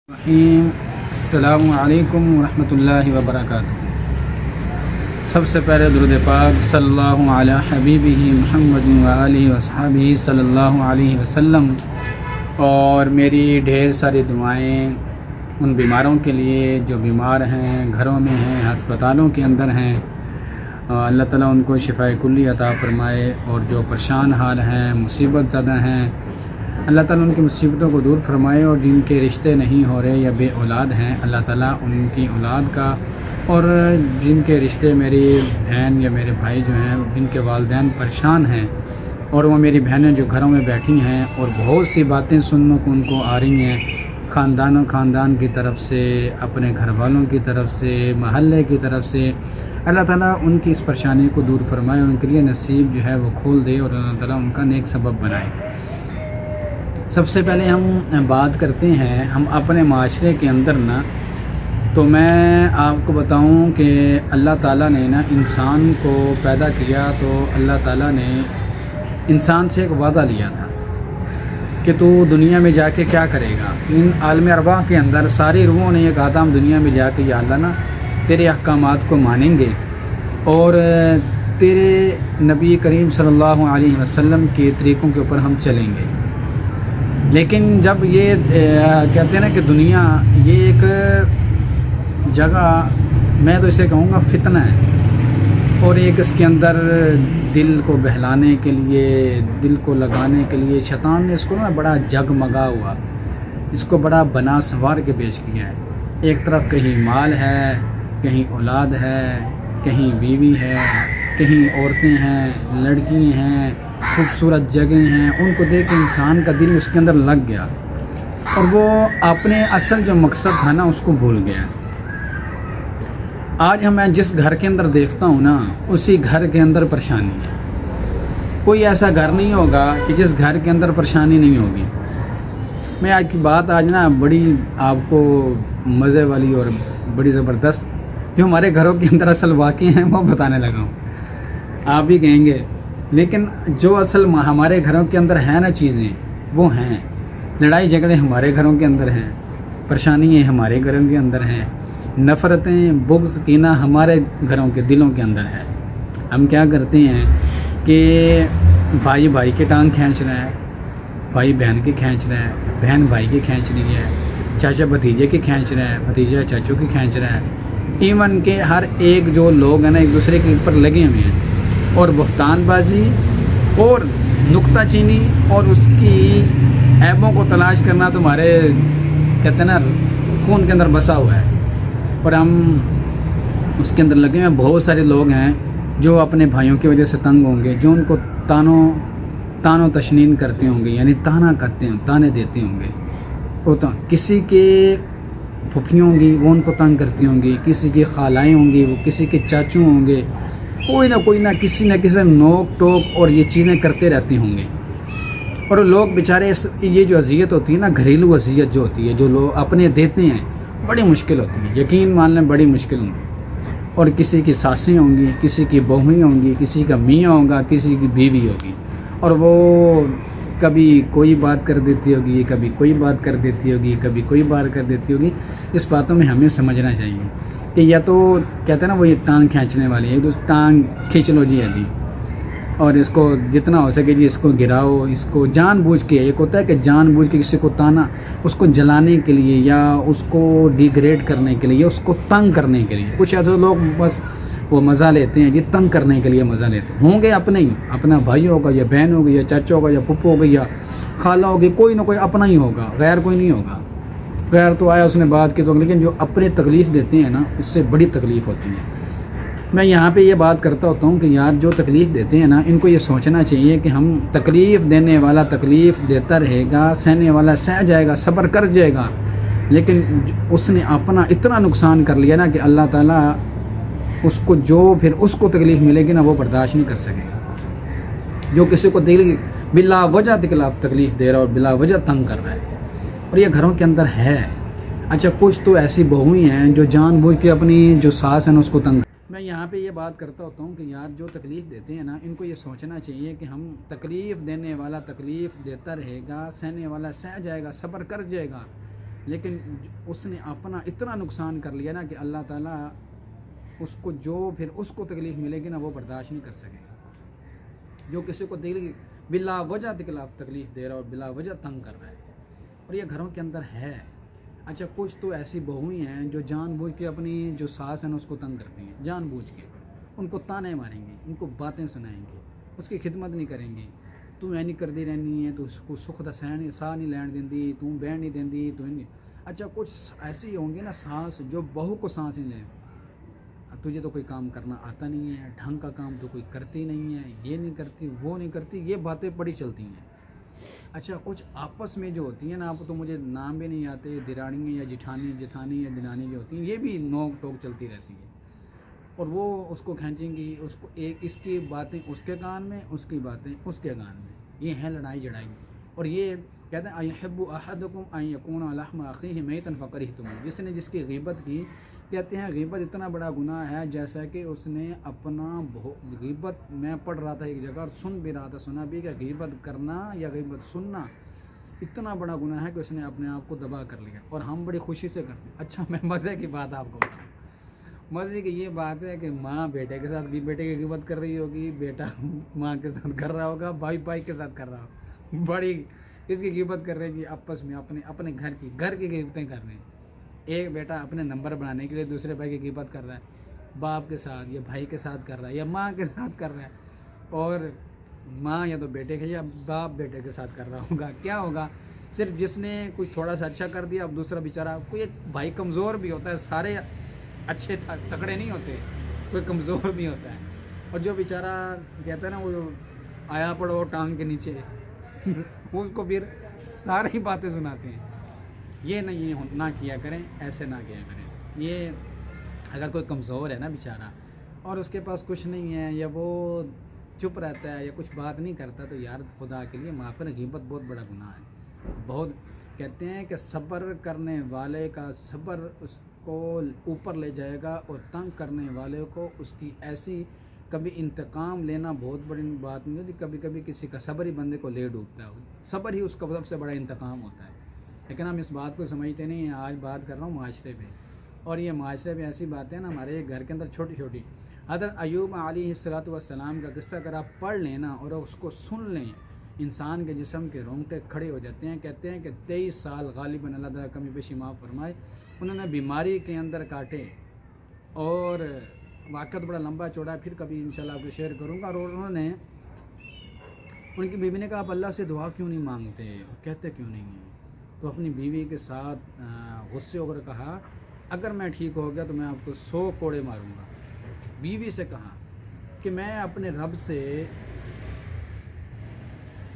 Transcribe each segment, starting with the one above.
السلام علیکم ورحمۃ اللہ وبرکاتہ۔ سب سے پہلے درود پاک صلی اللہ علی حبیبہ محمد وآلہ وصحبہ صلی اللہ علیہ وسلم، اور میری ڈھیر ساری دعائیں ان بیماروں کے لیے جو بیمار ہیں، گھروں میں ہیں، ہسپتالوں کے اندر ہیں۔ اللہ تعالیٰ ان کو شفاء کلی عطا فرمائے، اور جو پریشان حال ہیں، مصیبت زدہ ہیں، اللہ تعالیٰ ان کی مصیبتوں کو دور فرمائے، اور جن کے رشتے نہیں ہو رہے یا بے اولاد ہیں، اللہ تعالیٰ ان کی اولاد کا، اور جن کے رشتے میری بہن یا میرے بھائی جو ہیں جن کے والدین پریشان ہیں، اور وہ میری بہنیں جو گھروں میں بیٹھی ہیں اور بہت سی باتیں سننے کو ان کو آ رہی ہیں، خاندان کی طرف سے، اپنے گھر والوں کی طرف سے، محلے کی طرف سے، اللہ تعالیٰ ان کی اس پریشانی کو دور فرمائے، ان کے لیے نصیب جو ہے وہ کھول دے، اور اللہ تعالیٰ ان کا نیک سبب بنائے۔ سب سے پہلے ہم بات کرتے ہیں ہم اپنے معاشرے کے اندر نا، تو میں آپ کو بتاؤں کہ اللہ تعالیٰ نے نا انسان کو پیدا کیا، تو اللہ تعالیٰ نے انسان سے ایک وعدہ لیا تھا کہ تو دنیا میں جا کے کیا کرے گا۔ ان عالم ارواح کے اندر ساری روحوں نے یہ کہا تھا ہم دنیا میں جا کے یا اللہ نا تیرے احکامات کو مانیں گے، اور تیرے نبی کریم صلی اللہ علیہ وسلم کے طریقوں کے اوپر ہم چلیں گے۔ لیکن جب یہ کہتے ہیں نا کہ دنیا یہ ایک جگہ، میں تو اسے کہوں گا فتنہ ہے، اور ایک اس کے اندر دل کو بہلانے کے لیے، دل کو لگانے کے لیے شیطان نے اس کو نا بڑا جگمگا ہوا، اس کو بڑا بنا سنوار کے پیش کیا ہے۔ ایک طرف کہیں مال ہے، کہیں اولاد ہے، کہیں بیوی ہے، کہیں عورتیں ہیں، لڑکی ہیں، خوبصورت جگہیں ہیں، ان کو دیکھ کے انسان کا دل اس کے اندر لگ گیا، اور وہ اپنے اصل جو مقصد تھا نا اس کو بھول گیا۔ آج میں جس گھر کے اندر دیکھتا ہوں نا، اسی گھر کے اندر پریشانی ہے۔ کوئی ایسا گھر نہیں ہوگا کہ جس گھر کے اندر پریشانی نہیں ہوگی۔ میں آج کی بات نا بڑی آپ کو مزے والی اور بڑی زبردست جو ہمارے گھروں کے اندر اصل واقع ہیں وہ بتانے لگا ہوں۔ آپ بھی کہیں گے لیکن جو اصل ہمارے گھروں کے اندر ہیں نا چیزیں وہ ہیں، لڑائی جھگڑے ہمارے گھروں کے اندر ہیں، پریشانیاں ہمارے گھروں کے اندر ہیں، نفرتیں، بغض، کینہ ہمارے گھروں کے دلوں کے اندر ہے۔ ہم کیا کرتے ہیں کہ بھائی بھائی کے ٹانگ کھینچ رہا ہے، بھائی بہن کے کھینچ رہا ہے، بہن بھائی کے کھینچ رہی ہے، چاچا بھتیجے کے کھینچ رہا ہے، بھتیجا چاچوں کے کھینچ رہا ہے، ایون کہ ہر ایک جو لوگ ہیں نا ایک دوسرے کے اوپر لگے ہوئے ہیں، اور بہتان بازی اور نکتہ چینی اور اس کی عیبوں کو تلاش کرنا تمہارے کہتے ہیں نا خون کے اندر بسا ہوا ہے، اور ہم اس کے اندر لگے ہوئے۔ بہت سارے لوگ ہیں جو اپنے بھائیوں کی وجہ سے تنگ ہوں گے، جو ان کو تانو تشنین کرتے ہوں گے، یعنی تانا کرتے ہیں، تانے دیتے ہوں گے۔ وہ تو کسی کے پھپھیوں ہوں گی وہ ان کو تنگ کرتی ہوں گی، کسی کی خالائیں ہوں گی، وہ کسی کے چاچو ہوں گے، کوئی نہ کسی نوک ٹوک اور یہ چیزیں کرتے رہتے ہوں گے۔ اور لوگ بیچارے یہ جو اذیت ہوتی ہے نا، گھریلو اذیت جو ہوتی ہے، جو لوگ اپنے دیتے ہیں، بڑی مشکل ہوتی ہے، یقین مان لیں بڑی مشکل ہوں گی۔ اور کسی کی ساسیں ہوں گی، کسی کی بہویں ہوں گی، کسی کا میاں ہوگا، کسی کی بیوی ہوگی، اور وہ کبھی کوئی بات کر دیتی ہوگی، کبھی کوئی بات کر دیتی ہوگی، کبھی کوئی بات کر دیتی ہوگی۔ اس باتوں میں ہمیں سمجھنا چاہیے کہ یا تو کہتے ہیں نا وہ یہ ٹانگ کھینچنے والی ہے، تو ٹانگ کھینچ لو جی ابھی، اور اس کو جتنا ہو سکے جی اس کو گراؤ، اس کو جان بوجھ کے، ایک ہوتا ہے کہ جان بوجھ کے کسی کو تانا، اس کو جلانے کے لیے یا اس کو ڈیگریڈ کرنے کے لیے یا اس کو تنگ کرنے کے لیے۔ کچھ ایسے لوگ بس وہ مزہ لیتے ہیں جی، تنگ کرنے کے لیے مزہ لیتے ہوں گے، اپنے ہی اپنا بھائی ہوگا یا بہن ہوگی یا چاچا ہوگا یا پھپھو ہوگی یا خالہ ہوگی، کوئی نہ کوئی اپنا ہی ہوگا، غیر کوئی نہیں ہوگا۔ غیر تو آیا اس نے بات کی تو، لیکن جو اپنے تکلیف دیتے ہیں نا اس سے بڑی تکلیف ہوتی ہے۔ میں یہاں پہ یہ بات کرتا ہوتا ہوں کہ یار جو تکلیف دیتے ہیں نا ان کو یہ سوچنا چاہیے کہ ہم تکلیف دینے والا تکلیف دیتا رہے گا، سہنے والا سہ جائے گا، صبر کر جائے گا، لیکن اس نے اپنا اتنا نقصان کر لیا نا کہ اللہ تعالیٰ اس کو جو پھر اس کو تکلیف ملے گی نا وہ برداشت نہیں کر سکے گا۔ جو کسی کو بلا وجہ تکلیف دے رہا اور بلا وجہ تنگ کر رہا ہے، اور یہ گھروں کے اندر ہے۔ اچھا کچھ تو ایسی بہویں ہیں جو جان بوجھ کے اپنی جو ساس ہیں اس کو تنگ۔ میں یہاں پہ یہ بات کرتا ہوتا ہوں کہ یار جو تکلیف دیتے ہیں نا ان کو یہ سوچنا چاہیے کہ ہم تکلیف دینے والا تکلیف دیتا رہے گا، سہنے والا سہ جائے گا، صبر کر جائے گا، لیکن اس نے اپنا اتنا نقصان کر لیا نا کہ اللہ تعالیٰ اس کو جو پھر اس کو تکلیف ملے گی نا وہ برداشت نہیں کر سکے گا. جو کسی کو بلا وجہ تکلیف دے رہا ہے اور بلا وجہ تنگ کر رہا ہے، اور یہ گھروں کے اندر ہے. اچھا کچھ تو ایسی بہویں ہیں جو جان بوجھ کے اپنی جو ساس ہے نا اس کو تنگ کرتی ہیں، جان بوجھ کے ان کو تانے ماریں گی، ان کو باتیں سنائیں گی، اس کی خدمت نہیں کریں گی. تو اینی کردی رہنی ہے، تو اس کو سکھ دا ساہ نہیں لین دیندی، تو بہن نہیں دیندی تو نہیں. اچھا کچھ ایسی ہوں گی نا سانس جو بہو کو سانس نہیں لیں، تجھے تو کوئی کام کرنا آتا نہیں ہے، ڈھنگ کا کام تو کوئی کرتی نہیں ہے، یہ نہیں کرتی وہ نہیں کرتی، یہ باتیں پڑی چلتی ہیں. اچھا کچھ آپس میں جو ہوتی ہیں نا، آپ تو مجھے نام بھی نہیں آتے، دیرانی یا جٹھانی یا دنانی جو ہوتی ہیں، یہ بھی نوک ٹوک چلتی رہتی ہے. اور وہ اس کو کھینچیں گی، اس کو اس کی باتیں اس کے کان میں، اس کی باتیں اس کے کان میں. یہ ہے لڑائی جھڑائی. اور یہ کہتے ہیں ایحب احدکم ان یکون لحم اخیہ میتا فکرہتموہ، جس نے جس کی غیبت کی، کہتے ہیں غیبت اتنا بڑا گناہ ہے جیسا کہ اس نے اپنا غیبت، میں پڑھ رہا تھا ایک جگہ اور سن بھی رہا تھا، سنا بھی کہ غیبت کرنا یا غیبت سننا اتنا بڑا گناہ ہے کہ اس نے اپنے آپ کو تباہ کر لیا، اور ہم بڑی خوشی سے کرتے ہیں. اچھا میں مزے کی بات آپ کو بتاؤں، مزے کی یہ بات ہے کہ ماں بیٹے کے ساتھ بیٹے کی غیبت کر رہی ہوگی، بیٹا ماں کے ساتھ کر رہا ہوگا، بھائی کے ساتھ کر رہا ہوگا، بڑی اس کی غیبت کر رہے ہیں جی، آپس میں اپنے گھر کی غیبتیں کر رہے ہیں. ایک بیٹا اپنے نمبر بنانے کے لیے دوسرے بھائی کی غیبت کر رہا ہے، باپ کے ساتھ یا بھائی کے ساتھ کر رہا ہے یا ماں کے ساتھ کر رہا ہے، اور ماں یا تو بیٹے کے یا باپ بیٹے کے ساتھ کر رہا ہوگا. کیا ہوگا؟ صرف جس نے کچھ تھوڑا سا اچھا کر دیا، اب دوسرا بیچارہ، کوئی ایک بھائی کمزور بھی ہوتا ہے، سارے اچھے تکڑے نہیں ہوتے، کوئی کمزور بھی ہوتا ہے. اور جو بیچارہ کہتا ہے نا وہ آیا پڑو ٹانگ کے نیچے اس کو پھر ساری باتیں سناتے ہیں. یہ نہ کیا کریں، ایسے نہ کیا کریں. یہ اگر کوئی کمزور ہے نا بیچارہ اور اس کے پاس کچھ نہیں ہے، یا وہ چپ رہتا ہے یا کچھ بات نہیں کرتا، تو یار خدا کے لیے معاف کریں، غیبت بہت بڑا گناہ ہے. بہت کہتے ہیں کہ صبر کرنے والے کا صبر اس کو اوپر لے جائے گا، اور تنگ کرنے والے کو اس کی ایسی کبھی انتقام لینا بہت بڑی بات نہیں ہوتی. کبھی کبھی کسی کا صبر ہی بندے کو لے ڈوبتا ہے، صبر ہی اس کا سب سے بڑا انتقام ہوتا ہے. لیکن ہم اس بات کو سمجھتے نہیں ہیں. آج بات کر رہا ہوں معاشرے پہ، اور یہ معاشرے پہ ایسی باتیں نا ہمارے گھر کے اندر چھوٹی چھوٹی. حضرت ایوب علیہ السلام کا قصہ اگر آپ پڑھ لیں نا اور اس کو سن لیں، انسان کے جسم کے رونگٹے کھڑے ہو جاتے ہیں. کہتے ہیں کہ 23 سال غالباً اللہ تعالیٰ کمی بیشی معاف فرمائے انہوں نے بیماری کے اندر کاٹے، اور واقعہ تو بڑا لمبا چوڑا ہے، پھر کبھی انشاءاللہ آپ کو شیئر کروں گا. اور انہوں نے، ان کی بیوی نے کہا آپ اللہ سے دعا کیوں نہیں مانگتے، کہتے کیوں نہیں ہیں؟ تو اپنی بیوی کے ساتھ غصے ہو کر کہا اگر میں ٹھیک ہو گیا تو میں آپ کو 100 کوڑے ماروں گا. بیوی سے کہا کہ میں اپنے رب سے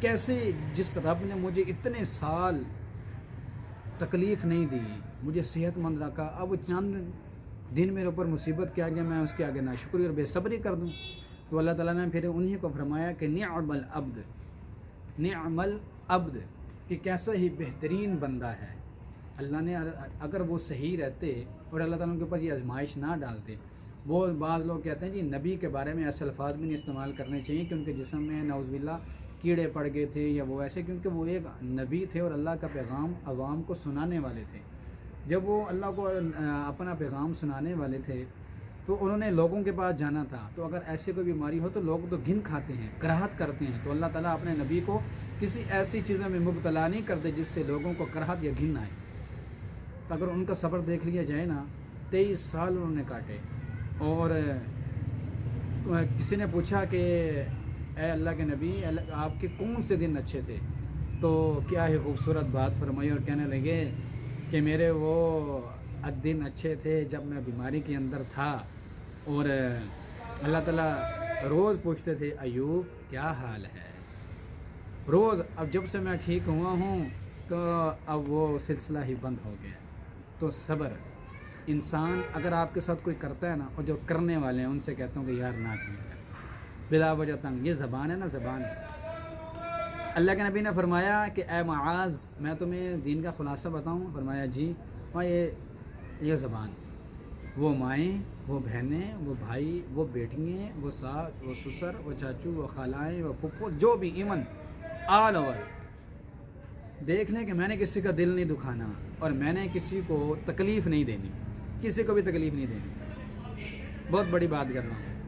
کیسے، جس رب نے مجھے اتنے سال تکلیف نہیں دی، مجھے صحت مند رکھا، اب چند دن میرے اوپر مصیبت کے آگے میں اس کے آگے ناشکری اور بے صبری کر دوں. تو اللہ تعالیٰ نے پھر انہی کو فرمایا کہ نعم العبد، کہ کیسا ہی بہترین بندہ ہے. اللہ نے اگر وہ صحیح رہتے اور اللہ تعالیٰ کے اوپر یہ آزمائش نہ ڈالتے. وہ بعض لوگ کہتے ہیں جی نبی کے بارے میں ایسے الفاظ بھی نہیں استعمال کرنے چاہیے کہ ان کے جسم میں نعوذ باللہ کیڑے پڑ گئے تھے یا وہ ایسے، کیونکہ وہ ایک نبی تھے اور اللہ کا پیغام عوام کو سنانے والے تھے. جب وہ اللہ کو اپنا پیغام سنانے والے تھے تو انہوں نے لوگوں کے پاس جانا تھا. تو اگر ایسی کوئی بیماری ہو تو لوگ تو گھن کھاتے ہیں، کراہت کرتے ہیں. تو اللہ تعالیٰ اپنے نبی کو کسی ایسی چیزوں میں مبتلا نہیں کرتے جس سے لوگوں کو کراہت یا گھن آئے. تو اگر ان کا صبر دیکھ لیا جائے نا، 23 سال انہوں نے کاٹے. اور کسی نے پوچھا کہ اے اللہ کے نبی، آپ کے کون سے دن اچھے تھے؟ تو کیا ہی خوبصورت بات فرمائی، اور کہنے لگے کہ میرے وہ دن اچھے تھے جب میں بیماری کے اندر تھا، اور اللہ تعالیٰ روز پوچھتے تھے ایوب کیا حال ہے، روز. اب جب سے میں ٹھیک ہوا ہوں تو اب وہ سلسلہ ہی بند ہو گیا. تو صبر، انسان اگر آپ کے ساتھ کوئی کرتا ہے نا، اور جو کرنے والے ہیں ان سے کہتا ہوں کہ یار نہ کیجیے بلا وجہ تنگ. یہ زبان ہے نا، زبان. اللہ کے نبی نے فرمایا کہ اے معاذ میں تمہیں دین کا خلاصہ بتاؤں؟ فرمایا جی. وہاں یہ زبان، وہ مائیں، وہ بہنیں، وہ بھائی، وہ بیٹیاں، وہ ساس، وہ سسر، وہ چاچو، وہ خالائیں، وہ پھپھو، جو بھی ایون آل اوور دیکھ لیں کہ میں نے کسی کا دل نہیں دکھانا، اور میں نے کسی کو تکلیف نہیں دینی، کسی کو بھی تکلیف نہیں دینی، بہت بڑی بات کر رہا ہوں۔